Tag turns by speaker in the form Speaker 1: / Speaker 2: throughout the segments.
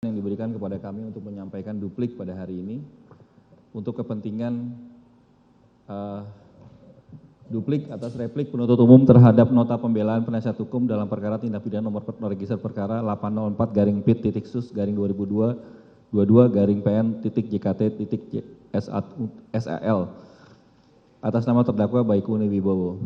Speaker 1: yang diberikan kepada kami untuk menyampaikan duplik pada hari ini untuk kepentingan duplik atas replik penuntut umum terhadap nota pembelaan penasihat hukum dalam perkara tindak pidana nomor register perkara 804-PIT-22-PN.JKT.SAL atas nama terdakwa Baikuni Wibowo.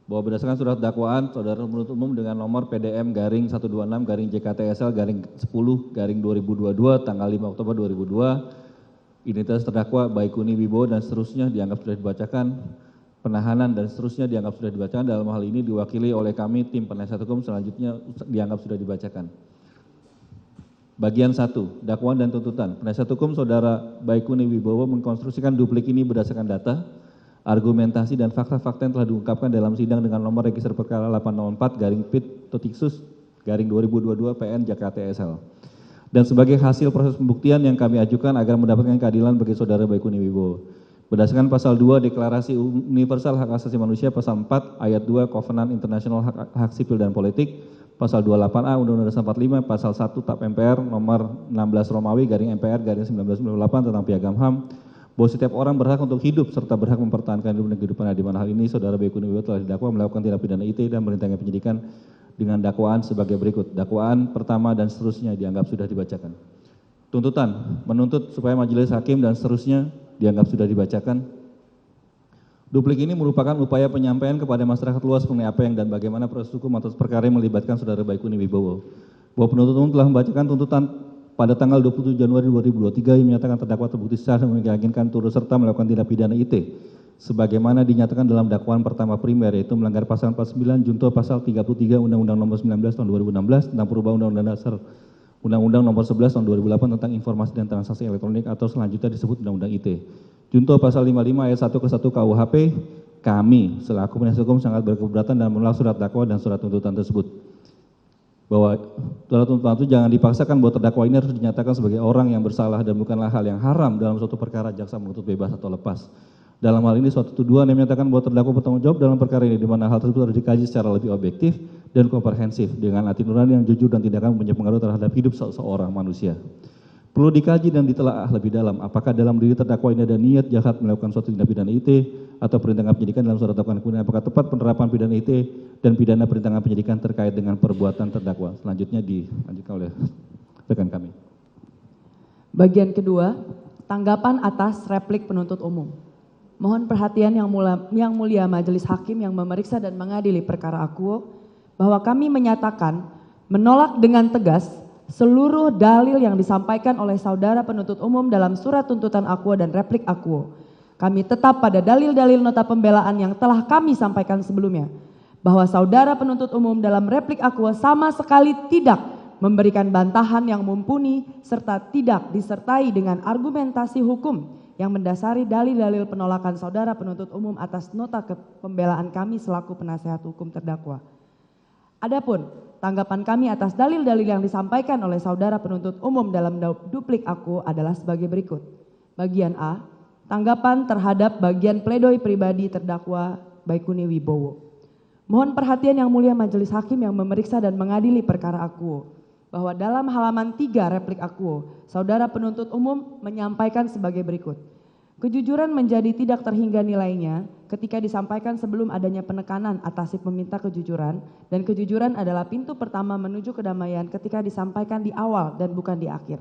Speaker 1: Bahwa berdasarkan surat dakwaan saudara penuntut umum dengan nomor PDM-126-JKTSL-10-2022 tanggal 5 Oktober 2002, identitas terdakwa Baikuni Wibowo dan seterusnya dianggap sudah dibacakan, penahanan dan seterusnya dianggap sudah dibacakan, dalam hal ini diwakili oleh kami tim penasihat hukum selanjutnya dianggap sudah dibacakan. Bagian 1, dakwaan dan tuntutan. Penasihat hukum saudara Baikuni Wibowo mengkonstruksikan duplik ini berdasarkan data, argumentasi dan fakta-fakta yang telah diungkapkan dalam sidang dengan nomor register perkara 804-PIT-2022-PN JKTSL. Dan sebagai hasil proses pembuktian yang kami ajukan agar mendapatkan keadilan bagi saudara Baikuni Wibowo. Berdasarkan pasal 2 Deklarasi Universal Hak Asasi Manusia, pasal 4 ayat 2 Kovenan Internasional Hak Sipil dan Politik, pasal 28A Undang-Undang Dasar 45, pasal 1 TAP MPR nomor 16 Romawi garing MPR garing 1998 tentang Piagam HAM, bahwa setiap orang berhak untuk hidup serta berhak mempertahankan hidup dan kehidupan. Di mana hal ini saudara Baikuni Wibowo telah didakwa melakukan tindak pidana IT dan merintahkan penyidikan dengan dakwaan sebagai berikut. Dakwaan pertama dan seterusnya dianggap sudah dibacakan. Tuntutan menuntut supaya majelis hakim dan seterusnya dianggap sudah dibacakan. Duplik ini merupakan upaya penyampaian kepada masyarakat luas mengenai apa yang dan bagaimana proses hukum atas perkara yang melibatkan saudara Baikuni Wibowo. Bahwa penuntut umum telah membacakan tuntutan pada tanggal 27 Januari 2023 yang menyatakan terdakwa terbukti sah dan meyakinkan turut serta melakukan tindak pidana IT sebagaimana dinyatakan dalam dakwaan pertama primer, yaitu melanggar pasal 49 junto pasal 33 Undang-Undang Nomor 19 Tahun 2016 tentang perubahan Undang-Undang Dasar Undang-Undang Nomor 11 Tahun 2008 tentang informasi dan transaksi elektronik atau selanjutnya disebut Undang-Undang IT. Junto pasal 55 ayat 1 ke 1 KUHP, kami selaku penasihat hukum sangat berkeberatan dan menolak surat dakwah dan surat tuntutan tersebut. Bahwa surat tuntutan itu jangan dipaksakan bahwa terdakwa ini harus dinyatakan sebagai orang yang bersalah dan bukanlah hal yang haram dalam suatu perkara jaksa menuntut bebas atau lepas. Dalam hal ini suatu tuduhan yang menyatakan bahwa terdakwa bertanggung jawab dalam perkara ini, di mana hal tersebut harus dikaji secara lebih objektif dan komprehensif dengan hati nurani yang jujur dan tidak akan punya pengaruh terhadap hidup seseorang manusia. Perlu dikaji dan ditelaah lebih dalam apakah dalam diri terdakwa ini ada niat jahat melakukan suatu tindak pidana IT atau perintangan penyidikan dalam surat dakwaan, kemudian apakah tepat penerapan pidana IT dan pidana perintangan penyidikan terkait dengan perbuatan terdakwa. Selanjutnya dilanjutkan oleh rekan kami.
Speaker 2: Bagian kedua, tanggapan atas replik penuntut umum. Mohon perhatian yang mulia majelis hakim yang memeriksa dan mengadili perkara akuo, bahwa kami menyatakan menolak dengan tegas seluruh dalil yang disampaikan oleh saudara penuntut umum dalam surat tuntutan akuo dan replik akuo. Kami tetap pada dalil-dalil nota pembelaan yang telah kami sampaikan sebelumnya, bahwa saudara penuntut umum dalam replik akuo sama sekali tidak memberikan bantahan yang mumpuni serta tidak disertai dengan argumentasi hukum yang mendasari dalil-dalil penolakan saudara penuntut umum atas nota pembelaan kami selaku penasehat hukum terdakwa. Adapun tanggapan kami atas dalil-dalil yang disampaikan oleh saudara penuntut umum dalam duplik akuo adalah sebagai berikut. Bagian A, tanggapan terhadap bagian pledoi pribadi terdakwa Baikuni Wibowo. Mohon perhatian yang mulia majelis hakim yang memeriksa dan mengadili perkara akuo, bahwa dalam halaman 3 replik akuo, saudara penuntut umum menyampaikan sebagai berikut. Kejujuran menjadi tidak terhingga nilainya ketika disampaikan sebelum adanya penekanan atas si peminta kejujuran, dan kejujuran adalah pintu pertama menuju kedamaian ketika disampaikan di awal dan bukan di akhir.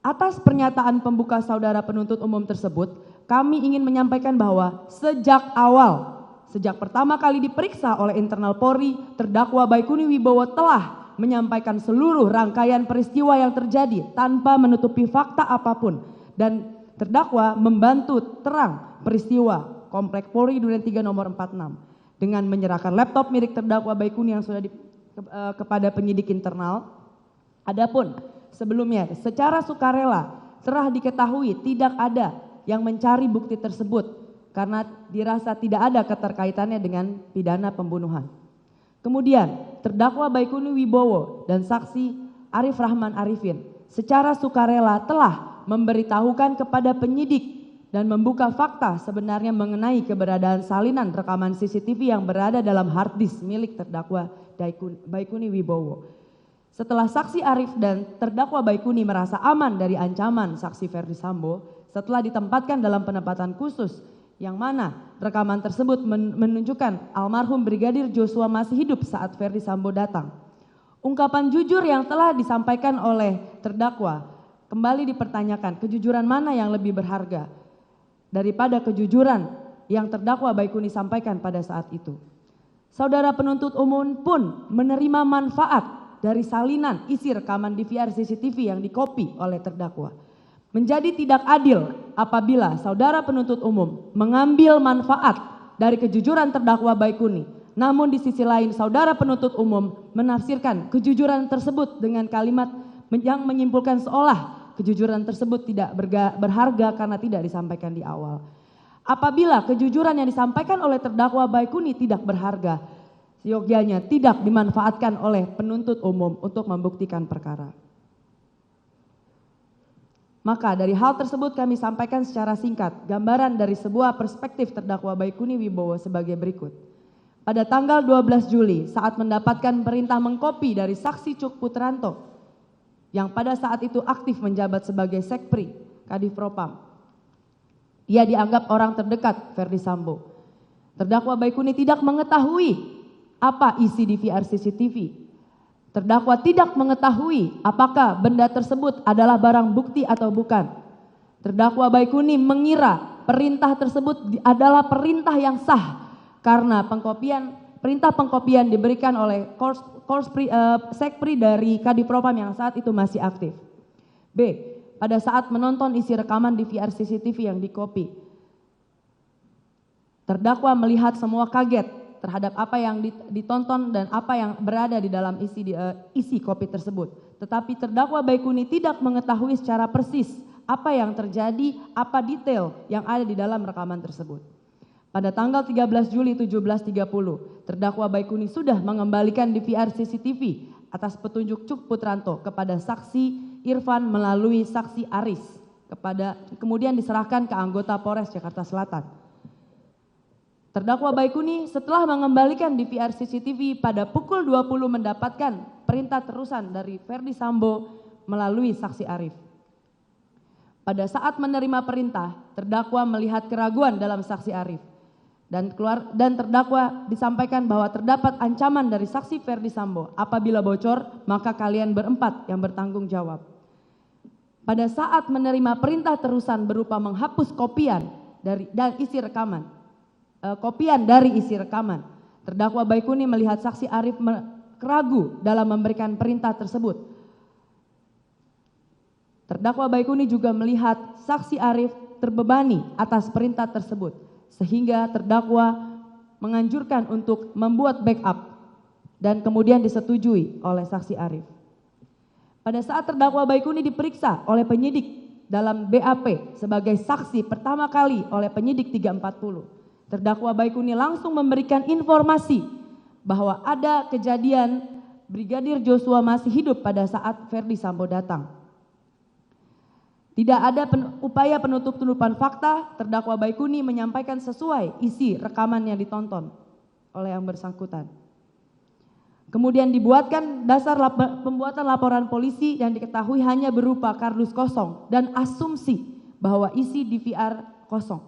Speaker 2: Atas pernyataan pembuka saudara penuntut umum tersebut, kami ingin menyampaikan bahwa sejak awal, sejak pertama kali diperiksa oleh internal Polri, terdakwa Baikuni Wibowo telah menyampaikan seluruh rangkaian peristiwa yang terjadi tanpa menutupi fakta apapun, dan terdakwa membantu terang peristiwa Komplek Polri Duren 3 nomor 46 dengan menyerahkan laptop milik terdakwa Baikuni yang sudah kepada penyidik internal. Adapun sebelumnya secara sukarela telah diketahui tidak ada yang mencari bukti tersebut karena dirasa tidak ada keterkaitannya dengan pidana pembunuhan. Kemudian terdakwa Baikuni Wibowo dan saksi Arif Rahman Arifin secara sukarela telah memberitahukan kepada penyidik dan membuka fakta sebenarnya mengenai keberadaan salinan rekaman CCTV yang berada dalam hard disk milik terdakwa Baikuni Wibowo. Setelah saksi Arief dan terdakwa Baikuni merasa aman dari ancaman saksi Ferdi Sambo, setelah ditempatkan dalam penempatan khusus yang mana rekaman tersebut menunjukkan almarhum Brigadir Joshua masih hidup saat Ferdi Sambo datang. Ungkapan jujur yang telah disampaikan oleh terdakwa kembali dipertanyakan, kejujuran mana yang lebih berharga daripada kejujuran yang terdakwa Baikuni sampaikan pada saat itu. Saudara penuntut umum pun menerima manfaat dari salinan isi rekaman DVR CCTV yang dikopi oleh terdakwa. Menjadi tidak adil apabila saudara penuntut umum mengambil manfaat dari kejujuran terdakwa Baikuni, namun di sisi lain saudara penuntut umum menafsirkan kejujuran tersebut dengan kalimat yang menyimpulkan seolah kejujuran tersebut tidak berharga karena tidak disampaikan di awal. Apabila kejujuran yang disampaikan oleh terdakwa Baikuni tidak berharga, seyogyanya tidak dimanfaatkan oleh penuntut umum untuk membuktikan perkara. Maka dari hal tersebut kami sampaikan secara singkat gambaran dari sebuah perspektif terdakwa Baikuni Wibowo sebagai berikut. Pada tanggal 12 Juli saat mendapatkan perintah mengkopi dari saksi Cuk Putranto yang pada saat itu aktif menjabat sebagai Sekpri Kadif Propam, ia dianggap orang terdekat Ferdi Sambo. Terdakwa Baikuni tidak mengetahui apa isi DVR CCTV. Terdakwa tidak mengetahui apakah benda tersebut adalah barang bukti atau bukan. Terdakwa Baikuni mengira perintah tersebut adalah perintah yang sah karena perintah pengkopian diberikan oleh Sekpri dari Kadif Propam yang saat itu masih aktif. B. Pada saat menonton isi rekaman DVR CCTV yang dikopi, terdakwa melihat semua kaget terhadap apa yang ditonton dan apa yang berada di dalam isi kopi tersebut. Tetapi terdakwa Baikuni tidak mengetahui secara persis apa yang terjadi, apa detail yang ada di dalam rekaman tersebut. Pada tanggal 13 Juli 17.30, terdakwa Baikuni sudah mengembalikan DVR CCTV atas petunjuk Cuk Putranto kepada saksi Irfan melalui saksi Aris, kemudian diserahkan ke anggota Polres Jakarta Selatan. Terdakwa Baikuni setelah mengembalikan DVR CCTV pada pukul 20 mendapatkan perintah terusan dari Ferdi Sambo melalui saksi Arief. Pada saat menerima perintah, terdakwa melihat keraguan dalam saksi Arief dan terdakwa disampaikan bahwa terdapat ancaman dari saksi Ferdi Sambo. Apabila bocor, maka kalian berempat yang bertanggung jawab. Pada saat menerima perintah terusan berupa menghapus kopian dari isi rekaman, terdakwa Baikuni melihat saksi Arief ragu dalam memberikan perintah tersebut. Terdakwa Baikuni juga melihat saksi Arief terbebani atas perintah tersebut, sehingga terdakwa menganjurkan untuk membuat backup dan kemudian disetujui oleh saksi Arief. Pada saat terdakwa Baikuni diperiksa oleh penyidik dalam BAP sebagai saksi pertama kali oleh penyidik 340, terdakwa Baikuni langsung memberikan informasi bahwa ada kejadian Brigadir Joshua masih hidup pada saat Ferdi Sambo datang. Tidak ada upaya penutup-tutupan fakta, terdakwa Baikuni menyampaikan sesuai isi rekaman yang ditonton oleh yang bersangkutan. Kemudian dibuatkan dasar pembuatan laporan polisi yang diketahui hanya berupa kardus kosong dan asumsi bahwa isi DVR kosong.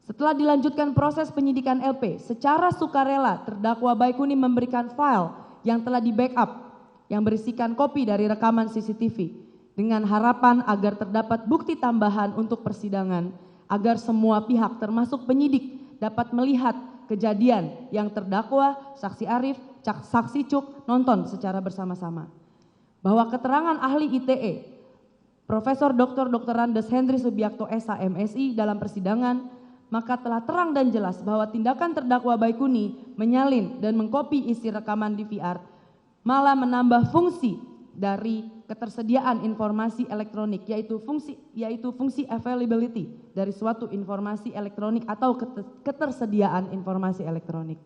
Speaker 2: Setelah dilanjutkan proses penyidikan LP, secara sukarela terdakwa Baikuni memberikan file yang telah di-backup yang berisikan kopi dari rekaman CCTV dengan harapan agar terdapat bukti tambahan untuk persidangan, agar semua pihak termasuk penyidik dapat melihat kejadian yang terdakwa, saksi Arief, saksi Cuk nonton secara bersama-sama. Bahwa keterangan ahli ITE, Profesor Dr. Andes Hendri Subiakto SH MSI dalam persidangan, maka telah terang dan jelas bahwa tindakan terdakwa Baikuni menyalin dan mengkopi isi rekaman DVR malah menambah fungsi dari ketersediaan informasi elektronik, yaitu fungsi availability dari suatu informasi elektronik atau ketersediaan informasi elektronik.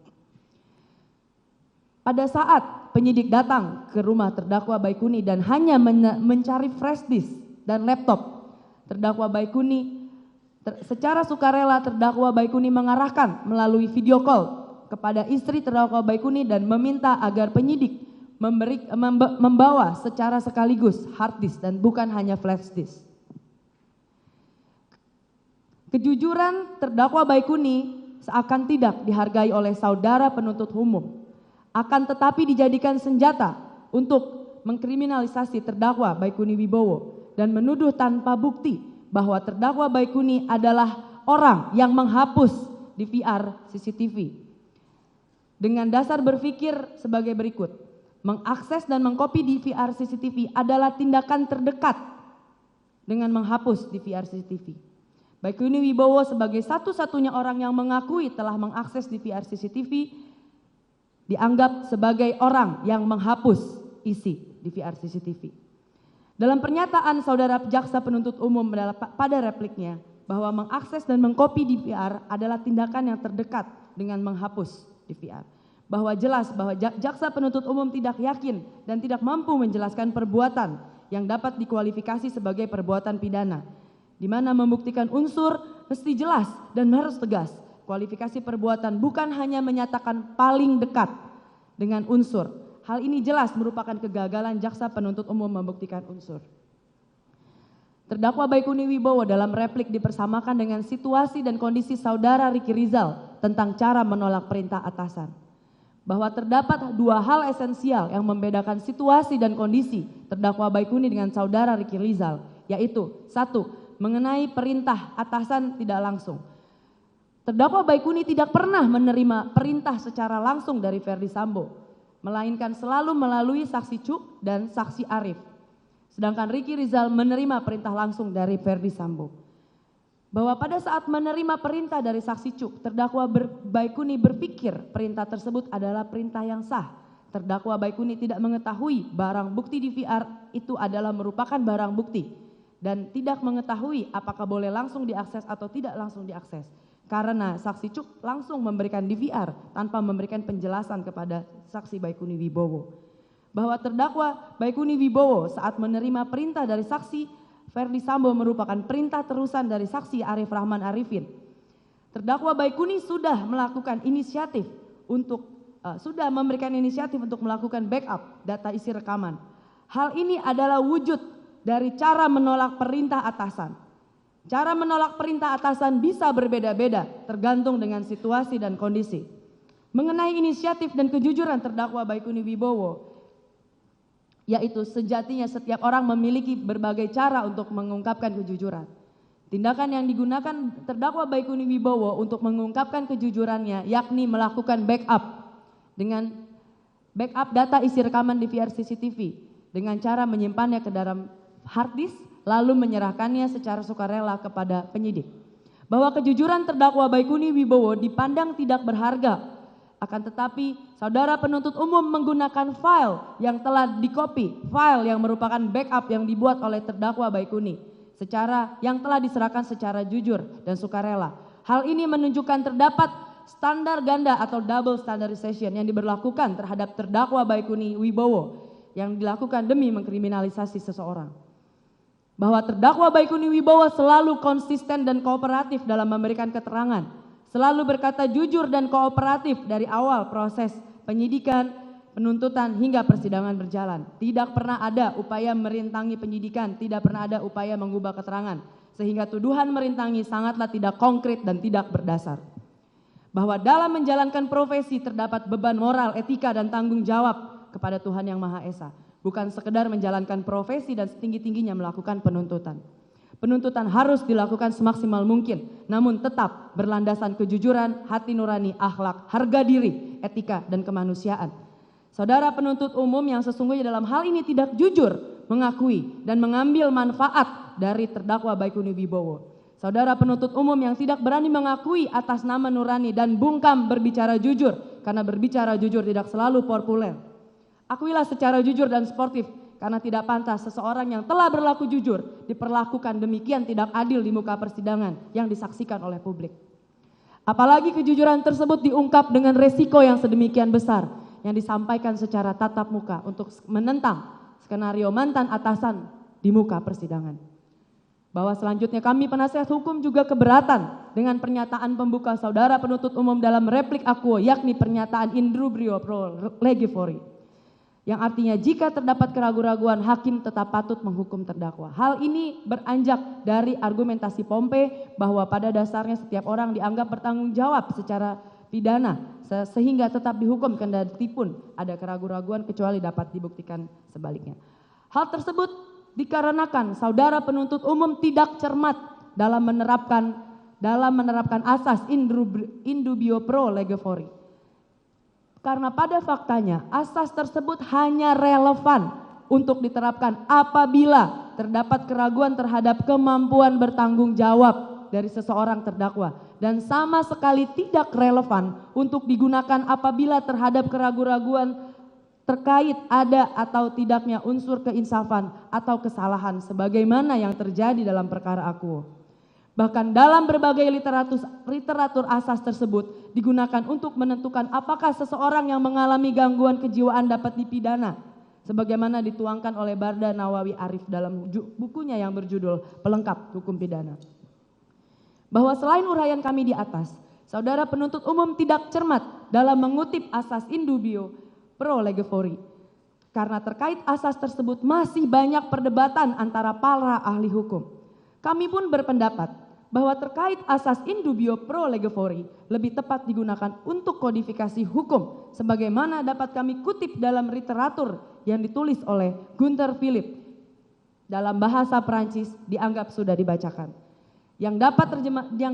Speaker 2: Pada saat penyidik datang ke rumah terdakwa Baikuni dan hanya mencari flash disk dan laptop, terdakwa Baikuni secara sukarela terdakwa Baikuni mengarahkan melalui video call kepada istri terdakwa Baikuni dan meminta agar penyidik membawa secara sekaligus hard disk dan bukan hanya flash disk. Kejujuran terdakwa Baikuni seakan tidak dihargai oleh saudara penuntut umum, akan tetapi dijadikan senjata untuk mengkriminalisasi terdakwa Baikuni Wibowo dan menuduh tanpa bukti bahwa terdakwa Baikuni adalah orang yang menghapus DVR CCTV. Dengan dasar berpikir sebagai berikut, mengakses dan mengcopy DVR CCTV adalah tindakan terdekat dengan menghapus DVR CCTV. Baikuni Wibowo sebagai satu-satunya orang yang mengakui telah mengakses DVR CCTV dianggap sebagai orang yang menghapus isi DVR CCTV. Dalam pernyataan saudara jaksa penuntut umum pada repliknya bahwa mengakses dan mengcopy DVR adalah tindakan yang terdekat dengan menghapus DVR. Bahwa jelas bahwa jaksa penuntut umum tidak yakin dan tidak mampu menjelaskan perbuatan yang dapat dikualifikasi sebagai perbuatan pidana, di mana membuktikan unsur mesti jelas dan harus tegas. Kualifikasi perbuatan bukan hanya menyatakan paling dekat dengan unsur. Hal ini jelas merupakan kegagalan jaksa penuntut umum membuktikan unsur. Terdakwa Baikuni Wibowo dalam replik dipersamakan dengan situasi dan kondisi saudara Ricky Rizal tentang cara menolak perintah atasan. Bahwa terdapat dua hal esensial yang membedakan situasi dan kondisi terdakwa Baikuni dengan saudara Ricky Rizal, yaitu satu, mengenai perintah atasan tidak langsung. Terdakwa Baikuni tidak pernah menerima perintah secara langsung dari Ferdi Sambo, melainkan selalu melalui saksi Cuk dan saksi Arif. Sedangkan Ricky Rizal menerima perintah langsung dari Ferdi Sambo. Bahwa pada saat menerima perintah dari saksi Cuk, terdakwa Baikuni berpikir perintah tersebut adalah perintah yang sah. Terdakwa Baikuni tidak mengetahui barang bukti DVR itu adalah merupakan barang bukti dan tidak mengetahui apakah boleh langsung diakses atau tidak langsung diakses. Karena saksi Cuk langsung memberikan DVR tanpa memberikan penjelasan kepada saksi Baikuni Wibowo. Bahwa terdakwa Baikuni Wibowo saat menerima perintah dari saksi Ferdi Sambo merupakan perintah terusan dari saksi Arif Rahman Arifin. Terdakwa Baikuni sudah melakukan inisiatif sudah memberikan inisiatif untuk melakukan backup data isi rekaman. Hal ini adalah wujud dari cara menolak perintah atasan. Cara menolak perintah atasan bisa berbeda-beda tergantung dengan situasi dan kondisi. Mengenai inisiatif dan kejujuran terdakwa Baikuni Wibowo, yaitu sejatinya setiap orang memiliki berbagai cara untuk mengungkapkan kejujuran. Tindakan yang digunakan terdakwa Baikuni Wibowo untuk mengungkapkan kejujurannya yakni melakukan backup dengan backup data isi rekaman DVR CCTV dengan cara menyimpannya ke dalam hard disk lalu menyerahkannya secara sukarela kepada penyidik. Bahwa kejujuran terdakwa Baikuni Wibowo dipandang tidak berharga. Akan tetapi saudara penuntut umum menggunakan file yang telah di-copy, file yang merupakan backup yang dibuat oleh terdakwa Baikuni yang telah diserahkan secara jujur dan sukarela. Hal ini menunjukkan terdapat standar ganda atau double standardization yang diberlakukan terhadap terdakwa Baikuni Wibowo yang dilakukan demi mengkriminalisasi seseorang. Bahwa terdakwa Baikuni Wibowo selalu konsisten dan kooperatif dalam memberikan keterangan, selalu berkata jujur dan kooperatif dari awal proses penyidikan, penuntutan hingga persidangan berjalan. Tidak pernah ada upaya merintangi penyidikan, tidak pernah ada upaya mengubah keterangan, sehingga tuduhan merintangi sangatlah tidak konkret dan tidak berdasar. Bahwa dalam menjalankan profesi terdapat beban moral, etika dan tanggung jawab kepada Tuhan Yang Maha Esa, bukan sekedar menjalankan profesi dan setinggi-tingginya melakukan penuntutan. Penuntutan harus dilakukan semaksimal mungkin, namun tetap berlandasan kejujuran, hati nurani, akhlak, harga diri, etika, dan kemanusiaan. Saudara penuntut umum yang sesungguhnya dalam hal ini tidak jujur mengakui dan mengambil manfaat dari terdakwa Baikuni Wibowo. Saudara penuntut umum yang tidak berani mengakui atas nama nurani dan bungkam berbicara jujur, karena berbicara jujur tidak selalu populer. Akuilah secara jujur dan sportif, karena tidak pantas seseorang yang telah berlaku jujur diperlakukan demikian tidak adil di muka persidangan yang disaksikan oleh publik. Apalagi kejujuran tersebut diungkap dengan resiko yang sedemikian besar yang disampaikan secara tatap muka untuk menentang skenario mantan atasan di muka persidangan. Bahwa selanjutnya kami penasihat hukum juga keberatan dengan pernyataan pembuka saudara penuntut umum dalam replik akuo, yakni pernyataan in dubio pro lege fori. Yang artinya jika terdapat keraguan-raguan, hakim tetap patut menghukum terdakwa. Hal ini beranjak dari argumentasi Pompe bahwa pada dasarnya setiap orang dianggap bertanggung jawab secara pidana sehingga tetap dihukum kendati pun ada keraguan-raguan kecuali dapat dibuktikan sebaliknya. Hal tersebut dikarenakan saudara penuntut umum tidak cermat dalam menerapkan asas in dubio pro lege fori. Karena pada faktanya asas tersebut hanya relevan untuk diterapkan apabila terdapat keraguan terhadap kemampuan bertanggung jawab dari seseorang terdakwa dan sama sekali tidak relevan untuk digunakan apabila terhadap keraguan-raguan terkait ada atau tidaknya unsur keinsafan atau kesalahan sebagaimana yang terjadi dalam perkara akuo. Bahkan dalam berbagai literatur asas tersebut digunakan untuk menentukan apakah seseorang yang mengalami gangguan kejiwaan dapat dipidana, sebagaimana dituangkan oleh Barda Nawawi Arif dalam bukunya yang berjudul Pelengkap Hukum Pidana. Bahwa selain uraian kami di atas, saudara penuntut umum tidak cermat dalam mengutip asas in dubio pro lege fori. Karena terkait asas tersebut masih banyak perdebatan antara para ahli hukum. Kami pun berpendapat bahwa terkait asas in dubio pro lege fori lebih tepat digunakan untuk kodifikasi hukum sebagaimana dapat kami kutip dalam literatur yang ditulis oleh Gunther Philipp dalam bahasa Perancis dianggap sudah dibacakan. Yang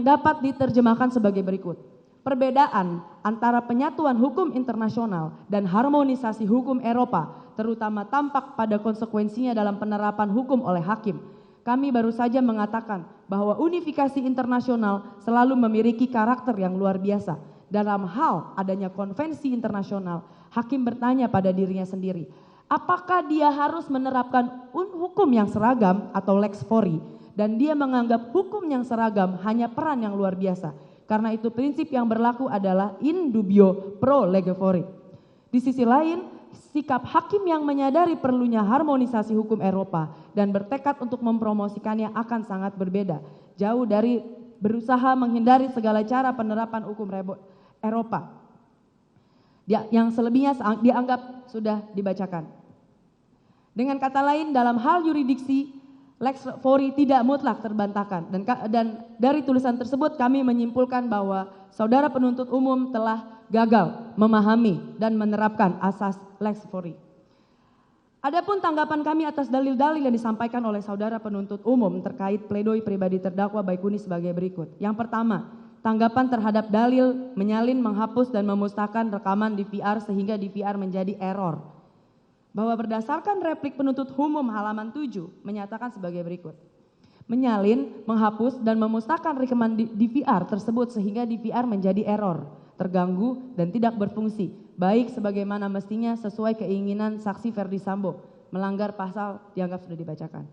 Speaker 2: dapat diterjemahkan sebagai berikut. Perbedaan antara penyatuan hukum internasional dan harmonisasi hukum Eropa terutama tampak pada konsekuensinya dalam penerapan hukum oleh hakim. Kami baru saja mengatakan bahwa unifikasi internasional selalu memiliki karakter yang luar biasa. Dalam hal adanya konvensi internasional, hakim bertanya pada dirinya sendiri, apakah dia harus menerapkan hukum yang seragam atau lex fori, dan dia menganggap hukum yang seragam hanya peran yang luar biasa. Karena itu prinsip yang berlaku adalah in dubio pro lege fori. Di sisi lain, sikap hakim yang menyadari perlunya harmonisasi hukum Eropa dan bertekad untuk mempromosikannya akan sangat berbeda. Jauh dari berusaha menghindari segala cara penerapan hukum Eropa. Yang selebihnya dianggap sudah dibacakan. Dengan kata lain, dalam hal yuridiksi, lex fori tidak mutlak terbantahkan. Dan dari tulisan tersebut kami menyimpulkan bahwa saudara penuntut umum telah gagal memahami dan menerapkan asas lex fori. Adapun tanggapan kami atas dalil-dalil yang disampaikan oleh saudara penuntut umum terkait pledoi pribadi terdakwa Baikuni sebagai berikut. Yang pertama, tanggapan terhadap dalil menyalin, menghapus dan memusnahkan rekaman DVR sehingga DVR menjadi error. Bahwa berdasarkan replik penuntut umum halaman 7 menyatakan sebagai berikut. Menyalin, menghapus dan memusnahkan rekaman DVR tersebut sehingga DVR menjadi error, terganggu dan tidak berfungsi, baik sebagaimana mestinya sesuai keinginan saksi Ferdi Sambo, melanggar pasal dianggap sudah dibacakan.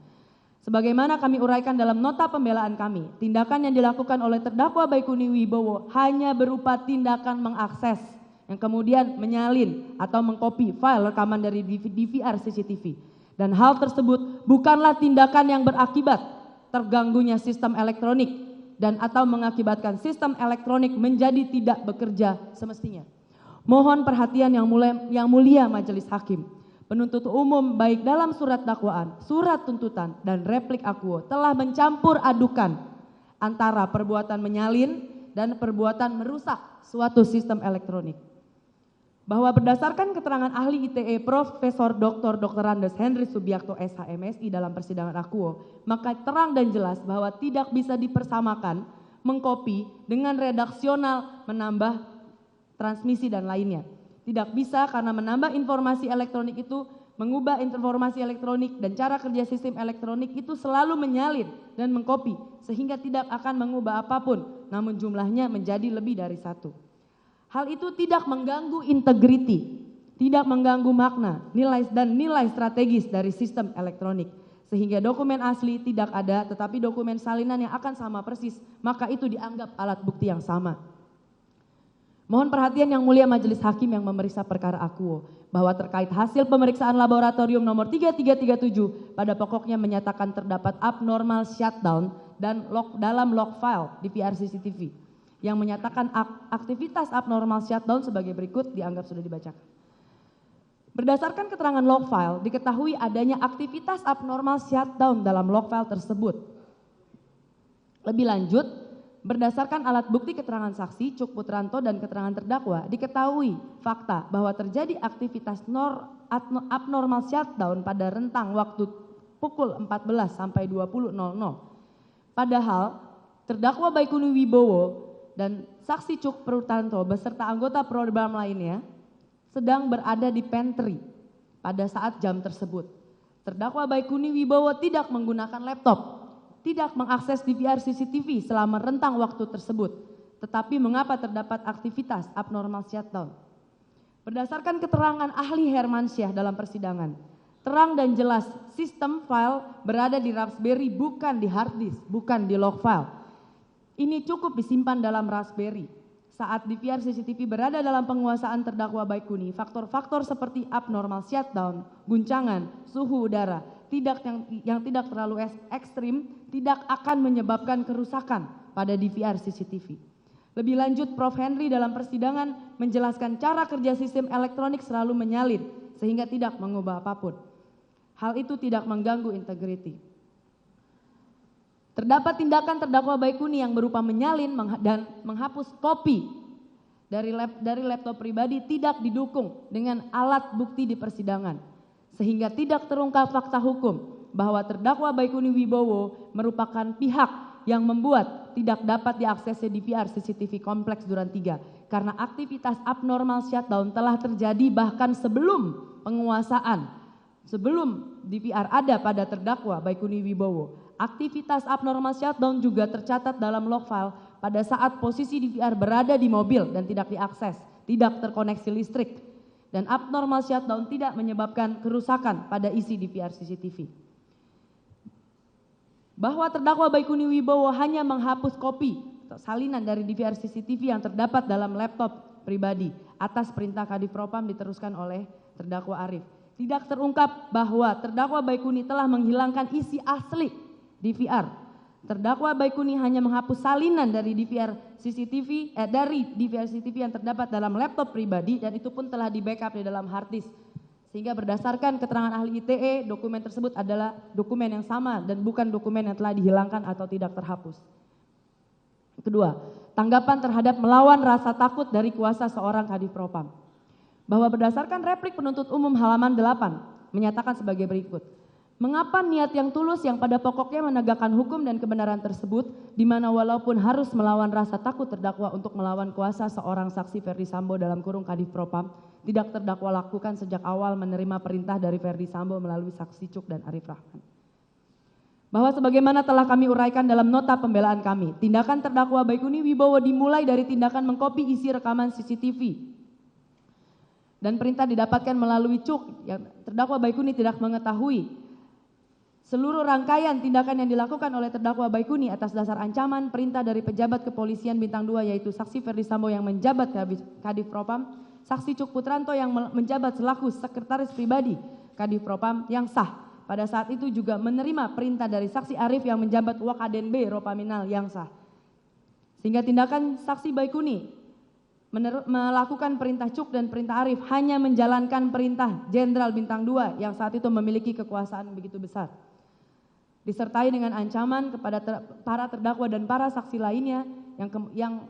Speaker 2: Sebagaimana kami uraikan dalam nota pembelaan kami, tindakan yang dilakukan oleh terdakwa Baikuni Wibowo hanya berupa tindakan mengakses, yang kemudian menyalin atau mengcopy file rekaman dari DVR CCTV. Dan hal tersebut bukanlah tindakan yang berakibat terganggunya sistem elektronik dan atau mengakibatkan sistem elektronik menjadi tidak bekerja semestinya. Mohon perhatian yang mulia majelis hakim. Penuntut umum baik dalam surat dakwaan, surat tuntutan dan replik akuo telah mencampur adukan antara perbuatan menyalin dan perbuatan merusak suatu sistem elektronik. Bahwa berdasarkan keterangan ahli ITE Profesor Dr. Andes Henry Subiakto SHMSI dalam persidangan akuo, maka terang dan jelas bahwa tidak bisa dipersamakan mengcopy dengan redaksional menambah transmisi dan lainnya. Tidak bisa karena menambah informasi elektronik itu mengubah informasi elektronik dan cara kerja sistem elektronik itu selalu menyalin dan mengcopy sehingga tidak akan mengubah apapun namun jumlahnya menjadi lebih dari satu. Hal itu tidak mengganggu integriti, tidak mengganggu makna, nilai strategis dari sistem elektronik. Sehingga dokumen asli tidak ada tetapi dokumen salinan yang akan sama persis, maka itu dianggap alat bukti yang sama. Mohon perhatian yang mulia majelis hakim yang memeriksa perkara akuo, bahwa terkait hasil pemeriksaan laboratorium nomor 3337 pada pokoknya menyatakan terdapat abnormal shutdown dan dalam log file DVR CCTV. Yang menyatakan aktivitas abnormal shutdown sebagai berikut dianggap sudah dibacakan. Berdasarkan keterangan log file, diketahui adanya aktivitas abnormal shutdown dalam log file tersebut. Lebih lanjut, berdasarkan alat bukti keterangan saksi Cuk Putranto dan keterangan terdakwa, diketahui fakta bahwa terjadi aktivitas abnormal shutdown pada rentang waktu pukul 14 sampai 20.00. Padahal terdakwa Baikuni Wibowo dan saksi Cuk Putranto beserta anggota Prodam lainnya sedang berada di pantry pada saat jam tersebut. Terdakwa Baikuni Wibowo tidak menggunakan laptop, tidak mengakses DVR CCTV selama rentang waktu tersebut. Tetapi mengapa terdapat aktivitas abnormal shutdown? Berdasarkan keterangan ahli Hermansyah dalam persidangan, terang dan jelas sistem file berada di Raspberry bukan di hard disk, bukan di log file. Ini cukup disimpan dalam Raspberry. Saat DVR CCTV berada dalam penguasaan terdakwa Baikuni, faktor-faktor seperti abnormal shutdown, guncangan, suhu udara, yang tidak terlalu ekstrim, tidak akan menyebabkan kerusakan pada DVR CCTV. Lebih lanjut, Prof. Henry dalam persidangan menjelaskan cara kerja sistem elektronik selalu menyalin, sehingga tidak mengubah apapun. Hal itu tidak mengganggu integriti. Terdapat tindakan terdakwa Baikuni yang berupa menyalin dan menghapus kopi dari laptop pribadi tidak didukung dengan alat bukti di persidangan, sehingga tidak terungkap fakta hukum bahwa terdakwa Baikuni Wibowo merupakan pihak yang membuat tidak dapat diakses DVR CCTV kompleks Duren 3 karena aktivitas abnormal shutdown telah terjadi bahkan sebelum penguasaan, sebelum DVR ada pada terdakwa Baikuni Wibowo. Aktivitas abnormal shutdown juga tercatat dalam log file pada saat posisi DVR berada di mobil dan tidak diakses, tidak terkoneksi listrik. Dan abnormal shutdown tidak menyebabkan kerusakan pada isi DVR CCTV. Bahwa terdakwa Baikuni Wibowo hanya menghapus kopi atau salinan dari DVR CCTV yang terdapat dalam laptop pribadi atas perintah Kadif Propam diteruskan oleh terdakwa Arif. Tidak terungkap bahwa terdakwa Baikuni telah menghilangkan isi asli DVR. Terdakwa Baikuni hanya menghapus salinan dari DVR CCTV yang terdapat dalam laptop pribadi dan itu pun telah di backup di dalam hard disk. Sehingga berdasarkan keterangan ahli ITE, dokumen tersebut adalah dokumen yang sama dan bukan dokumen yang telah dihilangkan atau tidak terhapus. Kedua, tanggapan terhadap melawan rasa takut dari kuasa seorang Kadif Propam. Bahwa berdasarkan replik penuntut umum halaman 8 menyatakan sebagai berikut. Mengapa niat yang tulus yang pada pokoknya menegakkan hukum dan kebenaran tersebut, di mana walaupun harus melawan rasa takut terdakwa untuk melawan kuasa seorang saksi Ferdi Sambo dalam kurung Kadif Propam, tidak terdakwa lakukan sejak awal menerima perintah dari Ferdi Sambo melalui saksi Cuk dan Arif Rahman. Bahwa sebagaimana telah kami uraikan dalam nota pembelaan kami, tindakan terdakwa Baikuni Wibowo dimulai dari tindakan mengkopi isi rekaman CCTV. Dan perintah didapatkan melalui Cuk, yang terdakwa Baikuni tidak mengetahui seluruh rangkaian tindakan yang dilakukan oleh terdakwa Baikuni atas dasar ancaman perintah dari pejabat kepolisian bintang 2 yaitu saksi Ferdi Sambo yang menjabat Kadif Propam, saksi Cuk Putranto yang menjabat selaku sekretaris pribadi Kadif Propam yang sah. Pada saat itu juga menerima perintah dari saksi Arif yang menjabat Wakaden B Ropaminal yang sah. Sehingga tindakan saksi Baikuni melakukan perintah Cuk dan perintah Arif hanya menjalankan perintah Jenderal Bintang 2 yang saat itu memiliki kekuasaan begitu besar. Disertai dengan ancaman kepada para terdakwa dan para saksi lainnya yang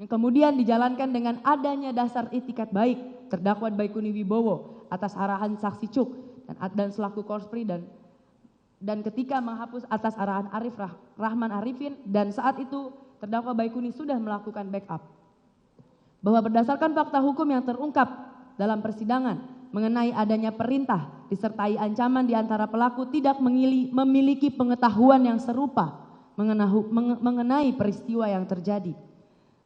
Speaker 2: kemudian dijalankan dengan adanya dasar itikat baik terdakwa Baikuni Wibowo atas arahan saksi Cuk dan selaku Korspri dan ketika menghapus atas arahan Arif Rahman Arifin dan saat itu terdakwa Baikuni sudah melakukan backup. Bahwa berdasarkan fakta hukum yang terungkap dalam persidangan mengenai adanya perintah disertai ancaman di antara pelaku tidak memiliki pengetahuan yang serupa mengenai peristiwa yang terjadi.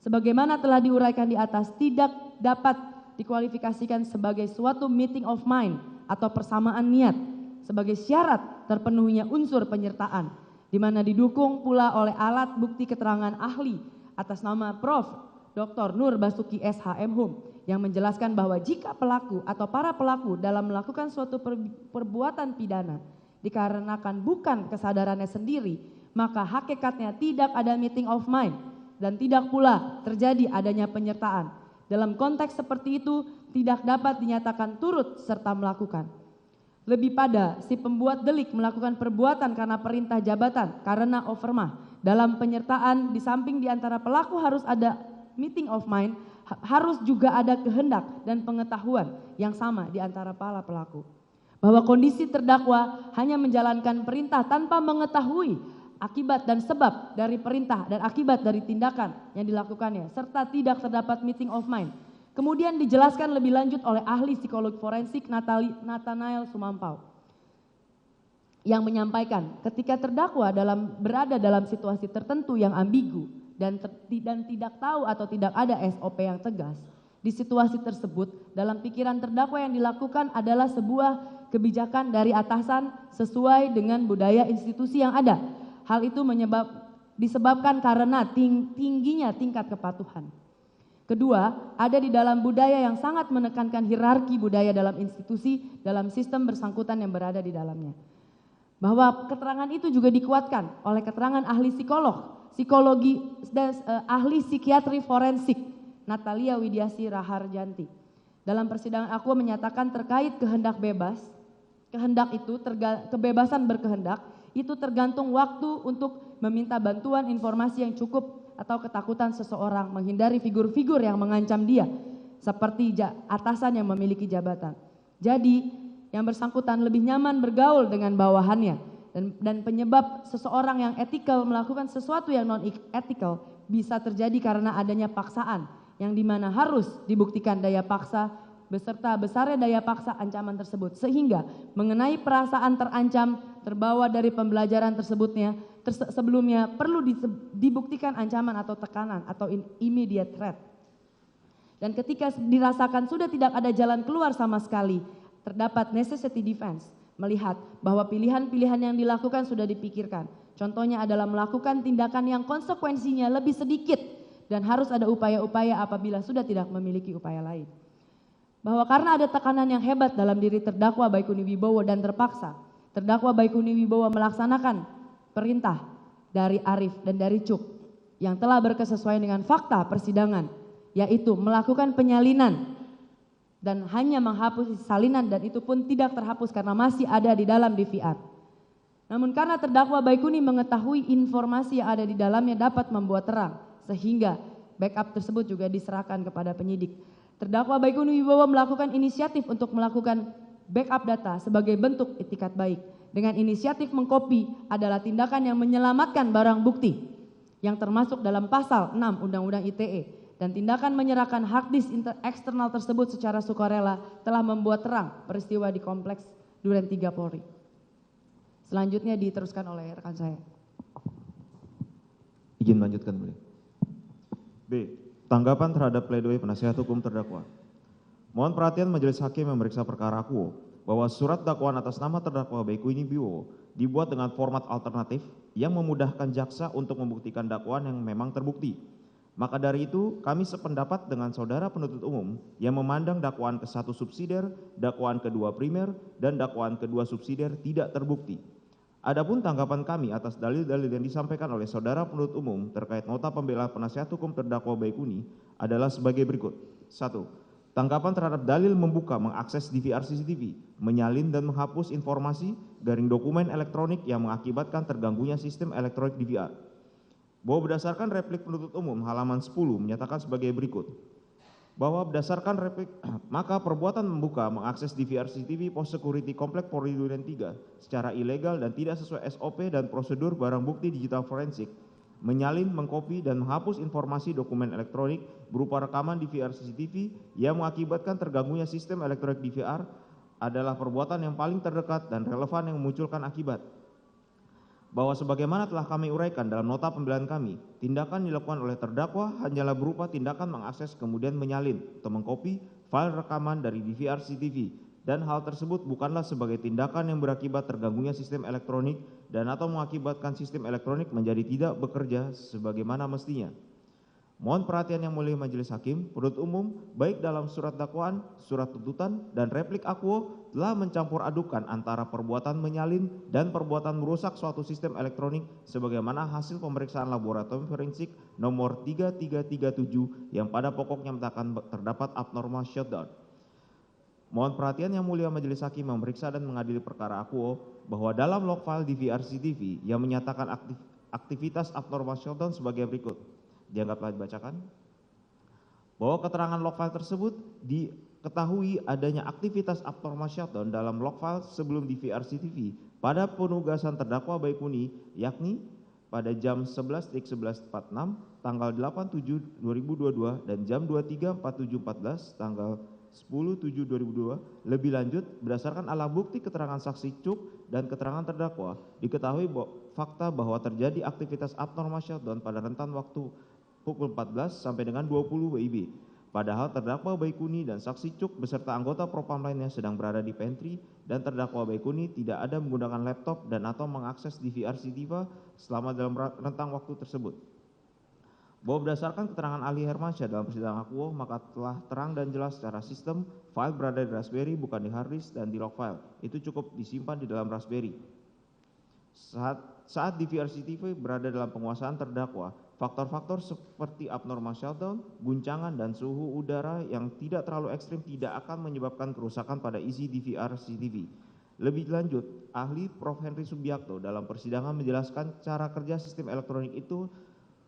Speaker 2: Sebagaimana telah diuraikan di atas, tidak dapat dikualifikasikan sebagai suatu meeting of mind atau persamaan niat sebagai syarat terpenuhinya unsur penyertaan, di mana didukung pula oleh alat bukti keterangan ahli atas nama Prof. Dr. Nur Basuki SHM Hum yang menjelaskan bahwa jika pelaku atau para pelaku dalam melakukan suatu perbuatan pidana dikarenakan bukan kesadarannya sendiri, maka hakikatnya tidak ada meeting of mind dan tidak pula terjadi adanya penyertaan. Dalam konteks seperti itu tidak dapat dinyatakan turut serta melakukan. Lebih pada si pembuat delik melakukan perbuatan karena perintah jabatan karena overmah. Dalam penyertaan di samping di antara pelaku harus ada meeting of mind, harus juga ada kehendak dan pengetahuan yang sama di antara para pelaku. Bahwa kondisi terdakwa hanya menjalankan perintah tanpa mengetahui akibat dan sebab dari perintah dan akibat dari tindakan yang dilakukannya, serta tidak terdapat meeting of mind. Kemudian dijelaskan lebih lanjut oleh ahli psikologi forensik Nathanael Sumampau yang menyampaikan ketika terdakwa berada dalam situasi tertentu yang ambigu dan tidak tahu atau tidak ada SOP yang tegas, di situasi tersebut dalam pikiran terdakwa yang dilakukan adalah sebuah kebijakan dari atasan sesuai dengan budaya institusi yang ada. Hal itu disebabkan karena tingginya tingkat kepatuhan. Kedua, ada di dalam budaya yang sangat menekankan hierarki budaya dalam institusi, dalam sistem bersangkutan yang berada di dalamnya. Bahwa keterangan itu juga dikuatkan oleh keterangan ahli psikologi dan ahli psikiatri forensik Natalia Widiasi Raharjanti. Dalam persidangan aku menyatakan terkait kehendak bebas, kebebasan berkehendak itu tergantung waktu untuk meminta bantuan informasi yang cukup atau ketakutan seseorang menghindari figur-figur yang mengancam dia seperti atasan yang memiliki jabatan. Jadi yang bersangkutan lebih nyaman bergaul dengan bawahannya dan penyebab seseorang yang etikal melakukan sesuatu yang non etikal bisa terjadi karena adanya paksaan yang dimana harus dibuktikan daya paksa beserta besarnya daya paksa ancaman tersebut, sehingga mengenai perasaan terancam terbawa dari pembelajaran sebelumnya perlu dibuktikan ancaman atau tekanan atau immediate threat. Dan ketika dirasakan sudah tidak ada jalan keluar sama sekali, terdapat necessity defense, melihat bahwa pilihan-pilihan yang dilakukan sudah dipikirkan. Contohnya adalah melakukan tindakan yang konsekuensinya lebih sedikit dan harus ada upaya-upaya apabila sudah tidak memiliki upaya lain. Bahwa karena ada tekanan yang hebat dalam diri terdakwa Baikuni Wibowo dan terpaksa, terdakwa Baikuni Wibowo melaksanakan perintah dari Arif dan dari Cuk yang telah berkesesuaian dengan fakta persidangan, yaitu melakukan penyalinan dan hanya menghapus salinan dan itu pun tidak terhapus karena masih ada di dalam DVR. Namun karena terdakwa Baikuni mengetahui informasi yang ada di dalamnya dapat membuat terang, sehingga backup tersebut juga diserahkan kepada penyidik. Terdakwa Baikuni Wibowo melakukan inisiatif untuk melakukan backup data sebagai bentuk itikat baik. Dengan inisiatif mengkopi adalah tindakan yang menyelamatkan barang bukti yang termasuk dalam pasal 6 Undang-Undang ITE, dan tindakan menyerahkan hard disk eksternal tersebut secara sukarela telah membuat terang peristiwa di kompleks Duren 3 Polri. Selanjutnya diteruskan oleh rekan saya.
Speaker 3: Izin melanjutkan, boleh. B. Tanggapan terhadap pledoi penasihat hukum terdakwa. Mohon perhatian majelis hakim yang memeriksa perkara akuo bahwa surat dakwaan atas nama terdakwa Baikuni Wibowo dibuat dengan format alternatif yang memudahkan jaksa untuk membuktikan dakwaan yang memang terbukti. Maka dari itu kami sependapat dengan saudara penuntut umum yang memandang dakwaan ke-1 subsidiar, dakwaan kedua primer, dan dakwaan kedua subsidiar tidak terbukti. Adapun tanggapan kami atas dalil-dalil yang disampaikan oleh saudara penuntut umum terkait nota pembela penasihat hukum terdakwa Baikuni adalah sebagai berikut. 1. Tanggapan terhadap dalil membuka, mengakses DVR CCTV, menyalin dan menghapus informasi garing dokumen elektronik yang mengakibatkan terganggunya sistem elektronik DVR. Bahwa berdasarkan replik penuntut umum halaman 10 menyatakan sebagai berikut. Bahwa berdasarkan replik, maka perbuatan membuka, mengakses DVR CCTV pos security komplek Polri Duren 3 secara ilegal dan tidak sesuai SOP dan prosedur barang bukti digital forensik, menyalin, mengkopi, dan menghapus informasi dokumen elektronik berupa rekaman DVR CCTV yang mengakibatkan terganggunya sistem elektronik DVR adalah perbuatan yang paling terdekat dan relevan yang memunculkan akibat. Bahwa sebagaimana telah kami uraikan dalam nota pembelaan kami, tindakan dilakukan oleh terdakwa hanyalah berupa tindakan mengakses kemudian menyalin atau mengkopi file rekaman dari DVR CCTV, dan hal tersebut bukanlah sebagai tindakan yang berakibat terganggunya sistem elektronik dan atau mengakibatkan sistem elektronik menjadi tidak bekerja sebagaimana mestinya. Mohon perhatian yang mulia majelis hakim, penuntut umum baik dalam surat dakwaan, surat tuntutan, dan replik akuo telah mencampur adukan antara perbuatan menyalin dan perbuatan merusak suatu sistem elektronik sebagaimana hasil pemeriksaan laboratorium forensik nomor 3337 yang pada pokoknya menyatakan terdapat abnormal shutdown. Mohon perhatian Yang Mulia Majelis Hakim memeriksa dan mengadili perkara akuo bahwa dalam log file DVR CCTV yang menyatakan aktivitas abnormal shutdown sebagai berikut. Dianggap telah dibacakan. Bahwa keterangan log file tersebut diketahui adanya aktivitas abnormal shutdown dalam log file sebelum DVR CCTV pada penugasan terdakwa Baikuni, yakni pada jam 11.11.46 tanggal 8/7/2022 dan jam 23.47.14 tanggal 10/7/2022. Lebih lanjut, berdasarkan alat bukti keterangan saksi Cuk dan keterangan terdakwa, diketahui fakta bahwa terjadi aktivitas abnormal shutdown pada rentan waktu pukul 14 sampai dengan 20 WIB. Padahal terdakwa Baikuni dan saksi Cuk beserta anggota propam lainnya sedang berada di pantry dan terdakwa Baikuni tidak ada menggunakan laptop dan atau mengakses DVR CCTV selama dalam rentang waktu tersebut. Bahwa berdasarkan keterangan ahli Hermansyah dalam persidangan akuo, maka telah terang dan jelas secara sistem file berada di Raspberry bukan di hard disk dan di log file. Itu cukup disimpan di dalam Raspberry. Saat DVR CCTV berada dalam penguasaan terdakwa, faktor-faktor seperti abnormal shutdown, guncangan, dan suhu udara yang tidak terlalu ekstrim tidak akan menyebabkan kerusakan pada isi DVR CCTV. Lebih lanjut, ahli Prof. Henry Subiakto dalam persidangan menjelaskan cara kerja sistem elektronik itu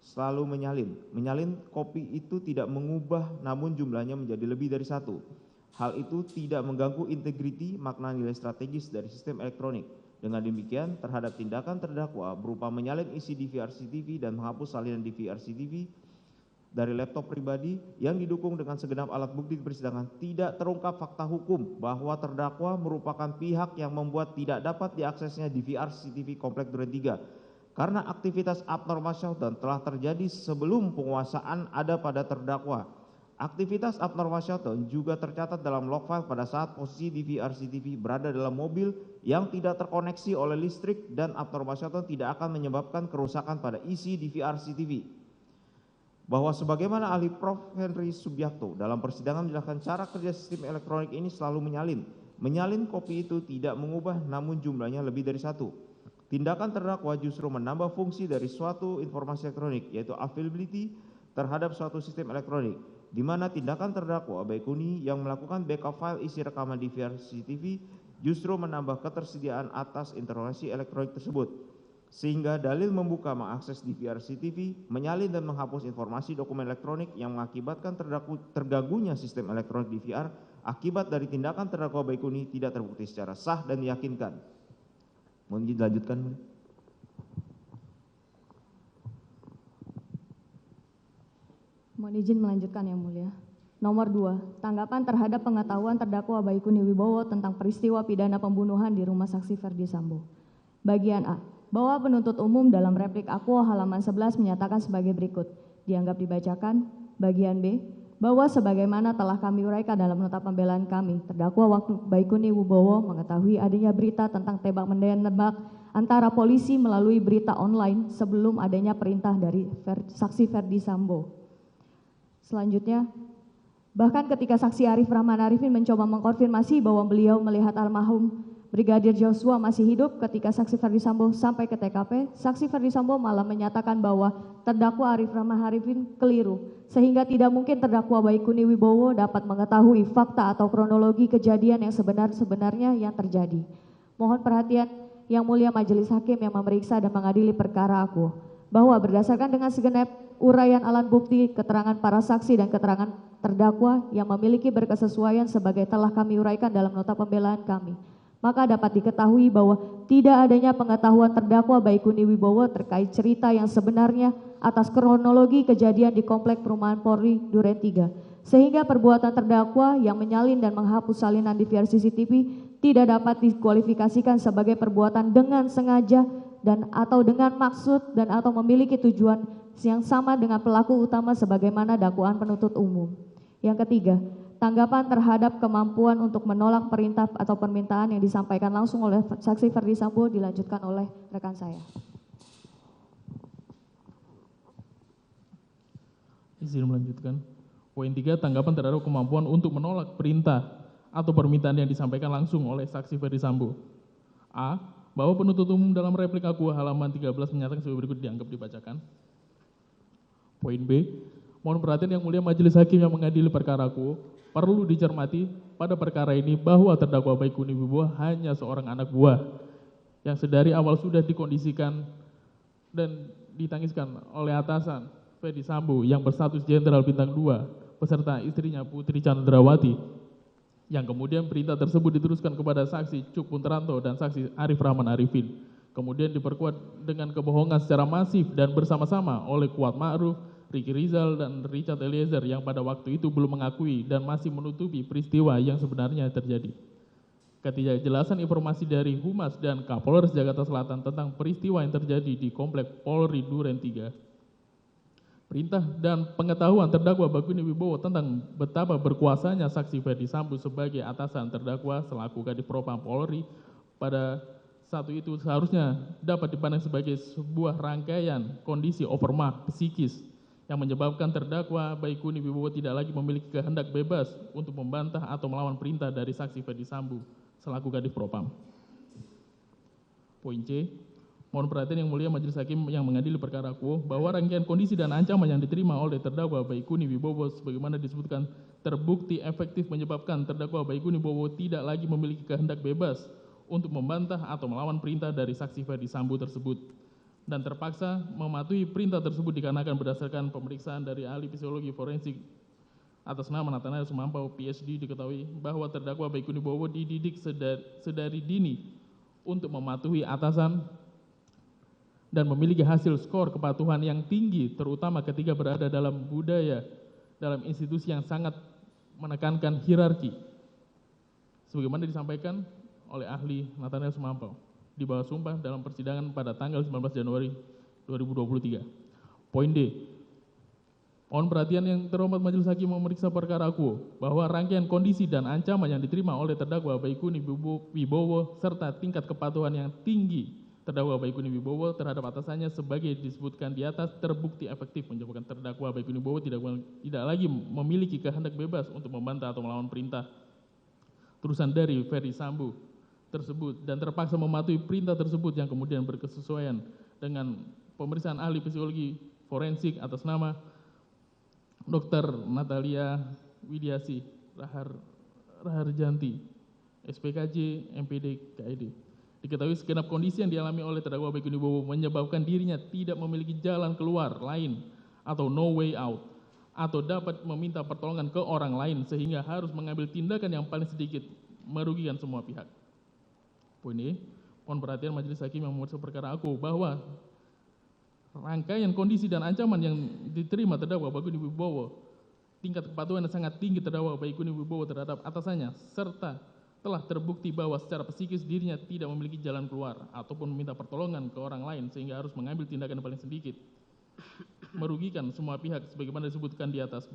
Speaker 3: selalu menyalin. Menyalin kopi itu tidak mengubah namun jumlahnya menjadi lebih dari satu. Hal itu tidak mengganggu integriti makna nilai strategis dari sistem elektronik. Dengan demikian, terhadap tindakan terdakwa berupa menyalin isi DVR CCTV dan menghapus salinan DVR CCTV dari laptop pribadi yang didukung dengan segenap alat bukti di persidangan, tidak terungkap fakta hukum bahwa terdakwa merupakan pihak yang membuat tidak dapat diaksesnya DVR CCTV Komplek Duren 3. Karena aktivitas abnormal shutdown telah terjadi sebelum penguasaan ada pada terdakwa. Aktivitas abnormal shutdown juga tercatat dalam log file pada saat posisi DVR CCTV berada dalam mobil yang tidak terkoneksi oleh listrik dan abnormal shutdown tidak akan menyebabkan kerusakan pada isi DVR CCTV. Bahwa sebagaimana ahli Prof. Henry Subiakto dalam persidangan menjelaskan cara kerja sistem elektronik ini selalu menyalin. Menyalin kopi itu tidak mengubah namun jumlahnya lebih dari satu. Tindakan terdakwa justru menambah fungsi dari suatu informasi elektronik, yaitu availability terhadap suatu sistem elektronik, di mana tindakan terdakwa Baikuni yang melakukan backup file isi rekaman DVR CCTV justru menambah ketersediaan atas informasi elektronik tersebut, sehingga dalil membuka mengakses DVR CCTV, menyalin dan menghapus informasi dokumen elektronik yang mengakibatkan terganggunya sistem elektronik DVR akibat dari tindakan terdakwa Baikuni tidak terbukti secara sah dan meyakinkan. Mohon dilanjutkan.
Speaker 4: Mohon izin melanjutkan Yang Mulia. Nomor 2, tanggapan terhadap pengetahuan terdakwa Baikuni Wibowo tentang peristiwa pidana pembunuhan di rumah saksi Ferdi Sambo. Bagian A, bahwa penuntut umum dalam replik akuo halaman 11 menyatakan sebagai berikut. Dianggap dibacakan. Bagian B, bahwa sebagaimana telah kami uraikan dalam nota pembelaan kami, terdakwa waktu Baikuni Wibowo mengetahui adanya berita tentang tembak-menembak antara polisi melalui berita online sebelum adanya perintah dari saksi Ferdi Sambo. Selanjutnya, bahkan ketika saksi Arif Rahman Arifin mencoba mengkonfirmasi bahwa beliau melihat almarhum Brigadir Joshua masih hidup ketika saksi Ferdi Sambo sampai ke TKP, saksi Ferdi Sambo malah menyatakan bahwa terdakwa Arif Rahman Arifin keliru, sehingga tidak mungkin terdakwa Baikuni Wibowo dapat mengetahui fakta atau kronologi kejadian yang sebenarnya yang terjadi. Mohon perhatian Yang Mulia Majelis Hakim yang memeriksa dan mengadili perkara aku, bahwa berdasarkan dengan segenap uraian alat bukti, keterangan para saksi dan keterangan terdakwa yang memiliki berkesesuaian sebagai telah kami uraikan dalam nota pembelaan kami, maka dapat diketahui bahwa tidak adanya pengetahuan terdakwa Baikuni Wibowo terkait cerita yang sebenarnya atas kronologi kejadian di Komplek Perumahan Polri Duren 3, sehingga perbuatan terdakwa yang menyalin dan menghapus salinan DVR CCTV tidak dapat dikualifikasikan sebagai perbuatan dengan sengaja dan atau dengan maksud dan atau memiliki tujuan yang sama dengan pelaku utama sebagaimana dakwaan penuntut umum. Yang ketiga, tanggapan terhadap kemampuan untuk menolak perintah atau permintaan yang disampaikan langsung oleh saksi Ferdi Sambo dilanjutkan oleh rekan saya.
Speaker 5: Izin melanjutkan. Poin 3, tanggapan terhadap kemampuan untuk menolak perintah atau permintaan yang disampaikan langsung oleh saksi Ferdi Sambo. A, bahwa penuntut umum dalam replik aku halaman 13 menyatakan sebagai berikut dianggap dibacakan. Poin B, mohon perhatian Yang Mulia Majelis Hakim yang mengadili perkara aku, perlu dicermati pada perkara ini bahwa terdakwa Baikuni Wibowo hanya seorang anak buah yang sedari awal sudah dikondisikan dan ditangiskan oleh atasan Ferdi Sambo yang berstatus Jenderal Bintang 2 beserta istrinya Putri Chandrawati, yang kemudian perintah tersebut diteruskan kepada saksi Cuk Punteranto dan saksi Arif Rahman Arifin, kemudian diperkuat dengan kebohongan secara masif dan bersama-sama oleh Kuat Ma'ruf, Ricky Rizal, dan Richard Eliezer yang pada waktu itu belum mengakui dan masih menutupi peristiwa yang sebenarnya terjadi. Ketidakjelasan informasi dari Humas dan Kapolres Jakarta Selatan tentang peristiwa yang terjadi di Komplek Polri Duren 3. Perintah dan pengetahuan terdakwa Baikuni Wibowo tentang betapa berkuasanya saksi Ferdi Sambo sebagai atasan terdakwa selaku Kadif Propam Polri pada satu itu seharusnya dapat dipandang sebagai sebuah rangkaian kondisi overmah psikis yang menyebabkan terdakwa Baikuni Wibowo tidak lagi memiliki kehendak bebas untuk membantah atau melawan perintah dari saksi Ferdi Sambo selaku Kadif Propam. Poin C, mohon perhatian yang mulia Majelis Hakim yang mengadili perkara akuo bahwa rangkaian kondisi dan ancaman yang diterima oleh terdakwa Baikuni Wibowo sebagaimana disebutkan terbukti efektif menyebabkan terdakwa Baikuni Wibowo tidak lagi memiliki kehendak bebas untuk membantah atau melawan perintah dari saksi Ferdi Sambo tersebut dan terpaksa mematuhi perintah tersebut dikarenakan berdasarkan pemeriksaan dari ahli psikologi forensik atas nama Nathanael Sumampau PhD diketahui bahwa terdakwa Baikuni Wibowo dididik sedari dini untuk mematuhi atasan dan memiliki hasil skor kepatuhan yang tinggi terutama ketika berada dalam institusi yang sangat menekankan hierarki sebagaimana disampaikan oleh ahli Nathanael Sumampau di bawah sumpah dalam persidangan pada tanggal 19 Januari 2023. Poin D, mohon perhatian yang terhormat Majelis Hakim memeriksa perkara akuo bahwa rangkaian kondisi dan ancaman yang diterima oleh terdakwa Baikuni Wibowo serta tingkat kepatuhan yang tinggi terdakwa Baikuni Wibowo terhadap atasannya sebagai disebutkan di atas terbukti efektif menyebabkan terdakwa Baikuni Wibowo tidak lagi memiliki kehendak bebas untuk membantah atau melawan perintah terusan dari Ferdi Sambo tersebut dan terpaksa mematuhi perintah tersebut yang kemudian berkesesuaian dengan pemeriksaan ahli psikologi forensik atas nama Dr. Natalia Widiasi Raharjanti, SPKJ, MPD, KID. Diketahui segenap kondisi yang dialami oleh terdakwa Baikuni Wibowo menyebabkan dirinya tidak memiliki jalan keluar lain atau no way out atau dapat meminta pertolongan ke orang lain sehingga harus mengambil tindakan yang paling sedikit merugikan semua pihak. Poin E, mohon perhatian Majelis Hakim yang memeriksa perkara aku bahwa rangkaian kondisi dan ancaman yang diterima terdakwa Baikuni Wibowo, tingkat kepatuhan yang sangat tinggi terdakwa Baikuni Wibowo terhadap atasannya, serta telah terbukti bahwa secara psikis dirinya tidak memiliki jalan keluar ataupun meminta pertolongan ke orang lain sehingga harus mengambil tindakan yang paling sedikit merugikan semua pihak sebagaimana disebutkan di atas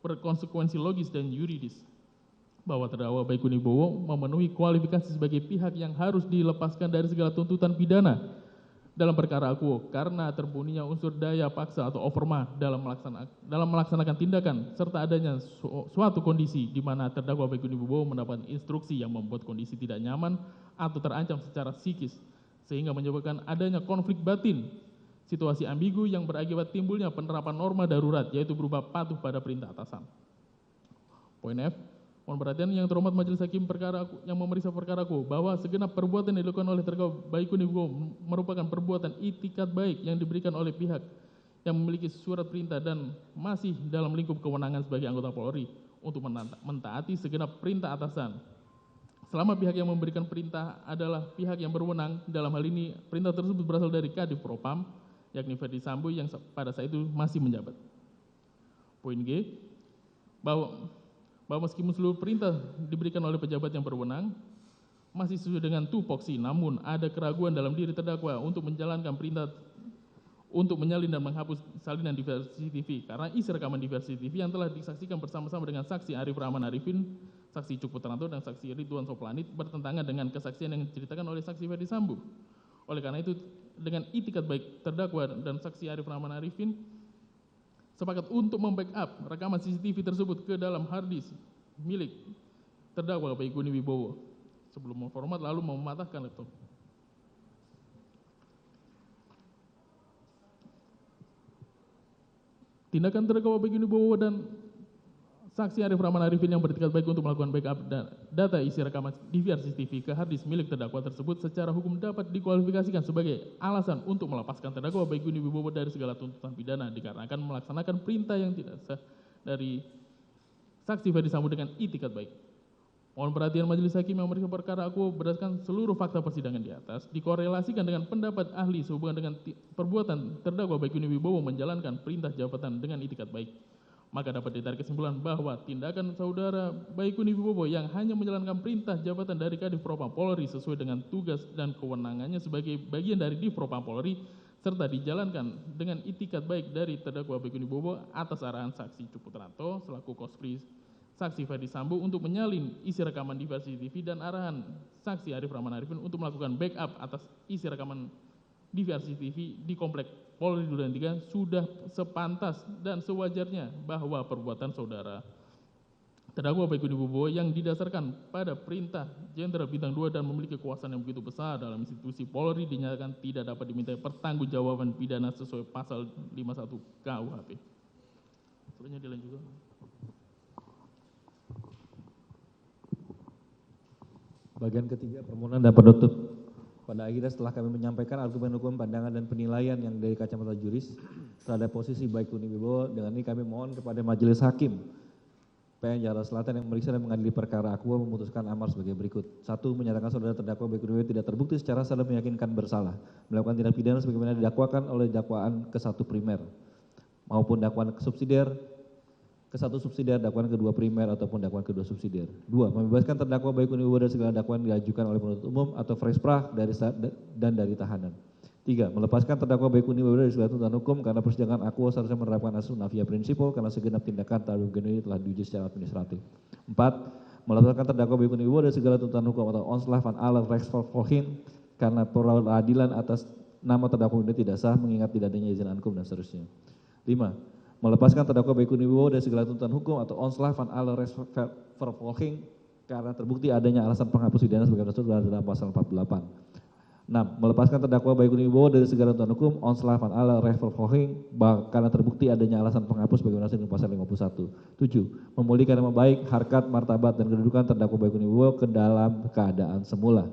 Speaker 5: berkonsekuensi logis dan yuridis bahwa terdakwa Baikuni Wibowo memenuhi kualifikasi sebagai pihak yang harus dilepaskan dari segala tuntutan pidana dalam perkara akuo karena terbunyinya unsur daya paksa atau overmah dalam melaksanakan tindakan serta adanya suatu kondisi di mana terdakwa Baikuni Wibowo mendapat instruksi yang membuat kondisi tidak nyaman atau terancam secara psikis sehingga menyebabkan adanya konflik batin, situasi ambigu yang berakibat timbulnya penerapan norma darurat yaitu berupa patuh pada perintah atasan. Poin F, mohon perhatian yang terhormat Majelis Hakim yang memeriksa perkara aku bahwa segenap perbuatan yang dilakukan oleh terdakwa Baikuni Wibowo merupakan perbuatan itikat baik yang diberikan oleh pihak yang memiliki surat perintah dan masih dalam lingkup kewenangan sebagai anggota Polri untuk mentaati segenap perintah atasan. Selama pihak yang memberikan perintah adalah pihak yang berwenang, dalam hal ini perintah tersebut berasal dari Kadif Propam, yakni Ferdi Sambo yang pada saat itu masih menjabat. Poin G, bahwa meskipun seluruh perintah diberikan oleh pejabat yang berwenang, masih sesuai dengan tupoksi, namun ada keraguan dalam diri terdakwa untuk menjalankan perintah untuk menyalin dan menghapus salinan di CCTV karena isi rekaman di CCTV yang telah disaksikan bersama-sama dengan saksi Arif Rahman Arifin, saksi Cuk Putranto, dan saksi Ridwan Soplanit bertentangan dengan kesaksian yang diceritakan oleh saksi Ferdi Sambo. Oleh karena itu, dengan itikat baik terdakwa dan saksi Arif Rahman Arifin sepakat untuk membackup rekaman CCTV tersebut ke dalam hard disk milik terdakwa Baikuni Wibowo sebelum memformat lalu mematahkan laptop. Tindakan terdakwa Baikuni Wibowo dan saksi Arif Rahman Arifin yang beretikat baik untuk melakukan backup data isi rekaman DVR CCTV ke harddisk milik terdakwa tersebut secara hukum dapat dikualifikasikan sebagai alasan untuk melepaskan terdakwa Baikuni Wibowo dari segala tuntutan pidana dikarenakan melaksanakan perintah yang tidak sah dari saksi Ferdi Sambo dengan itikat baik. Mohon perhatian majelis hakim yang memeriksa perkara aku berdasarkan seluruh fakta persidangan di atas dikorelasikan dengan pendapat ahli sehubungan dengan perbuatan terdakwa Baikuni Wibowo menjalankan perintah jabatan dengan itikat baik. Maka dapat ditarik kesimpulan bahwa tindakan saudara Baikuni Wibowo yang hanya menjalankan perintah jabatan dari Kadif Propam Polri sesuai dengan tugas dan kewenangannya sebagai bagian dari Divpropam Polri serta dijalankan dengan itikat baik dari terdakwa Baikuni Wibowo atas arahan saksi Cuputranto selaku kospri saksi Ferdi Sambo untuk menyalin isi rekaman DVR CCTV dan arahan saksi Arif Rahman Arifin untuk melakukan backup atas isi rekaman DVR CCTV di komplek Polri Duren 3 sudah sepantas dan sewajarnya bahwa perbuatan saudara terdakwa Baikuni Wibowo yang didasarkan pada perintah Jenderal Bintang 2 dan memiliki kekuasaan yang begitu besar dalam institusi Polri dinyatakan tidak dapat dimintai pertanggungjawaban pidana sesuai pasal 51 KUHP. Selanjutnya dilanjutkan.
Speaker 1: Bagian ketiga permohonan dan penutup. Pada akhirnya setelah kami menyampaikan argumen hukum, pandangan dan penilaian yang dari kacamata juris terhadap posisi Baikuni Wibowo, dengan ini kami mohon kepada majelis hakim PN Jakarta Selatan yang memeriksa dan mengadili perkara Aqua memutuskan amar sebagai berikut. 1. Menyatakan saudara terdakwa Baikuni Wibowo tidak terbukti secara sah dan meyakinkan bersalah melakukan tindak pidana sebagaimana didakwakan oleh dakwaan ke-1 primer maupun dakwaan subsidiar ke-1 subsidiar, dakwaan ke-2 primer ataupun dakwaan ke-2 subsidiar. 2. Membebaskan terdakwa Baikuni Wibowo dari segala dakwaan diajukan oleh penuntut umum atau fresh-prah dan dari tahanan. 3. Melepaskan terdakwa Baikuni Wibowo dari segala tuntutan hukum karena persidangan Aquo seharusnya menerapkan asas nafia prinsipal karena segenap tindakan terhadap Baikuni telah diuji secara administratif. 4. Melepaskan terdakwa Baikuni Wibowo dari segala tuntutan hukum atau onslaught van alle rechtsvervolging karena peradilan atas nama terdakwa ini tidak sah mengingat tidak adanya izin hukum dan seterusnya. 5. Melepaskan terdakwa Baikuni Wibowo dari segala tuntutan hukum atau onslaught van alle rechtsvervolging karena terbukti adanya alasan penghapus pidana sebagai tersebut dalam pasal 48. 6. Melepaskan terdakwa Baikuni Wibowo dari segala tuntutan hukum onslaught van alle rechtsvervolging karena terbukti adanya alasan penghapus bagaimana dengan pasal 51. 7. Memulihkan nama baik, harkat, martabat dan kedudukan terdakwa Baikuni Wibowo ke dalam keadaan semula.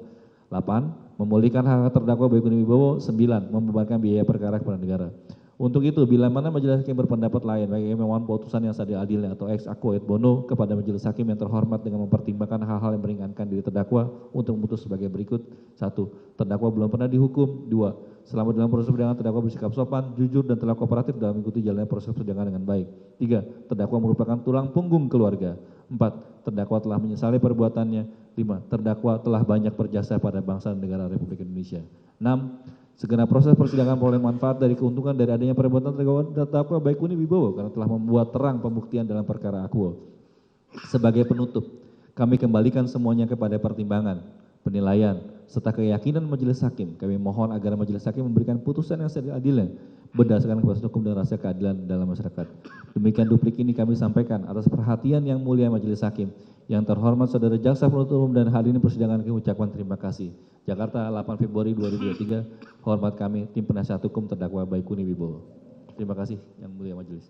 Speaker 1: 8. Memulihkan hak terdakwa Baikuni Wibowo. 9. Membebankan biaya perkara kepada negara. Untuk itu, bila mana majelis hakim berpendapat lain, bagi memohon putusan yang seadil-adilnya atau ex aequo et bono kepada majelis hakim yang terhormat dengan mempertimbangkan hal-hal yang meringankan diri terdakwa untuk memutus sebagai berikut. 1. Terdakwa belum pernah dihukum. 2. Selama dalam proses persidangan terdakwa bersikap sopan, jujur dan telah kooperatif dalam mengikuti jalannya proses persidangan dengan baik. 3. Terdakwa merupakan tulang punggung keluarga. 4. Terdakwa telah menyesali perbuatannya. 5. Terdakwa telah banyak berjasa pada bangsa dan negara Republik Indonesia. 6. Segenap proses persidangan peroleh manfaat dari keuntungan dari adanya perbuatan terdakwa Baikuni Wibowo karena telah membuat terang pembuktian dalam perkara Aquo. Sebagai penutup, kami kembalikan semuanya kepada pertimbangan, penilaian, serta keyakinan majelis hakim. Kami mohon agar majelis hakim memberikan putusan yang seadil-adilnya berdasarkan kepastian hukum dan rasa keadilan dalam masyarakat. Demikian duplik ini kami sampaikan atas perhatian yang mulia majelis hakim. Yang terhormat saudara jaksa penuntut umum dan hal ini persidangan kami ucapkan terima kasih. Jakarta 8 Februari 2023. Hormat kami tim penasihat hukum terdakwa Baikuni Wibowo. Terima kasih yang mulia majelis.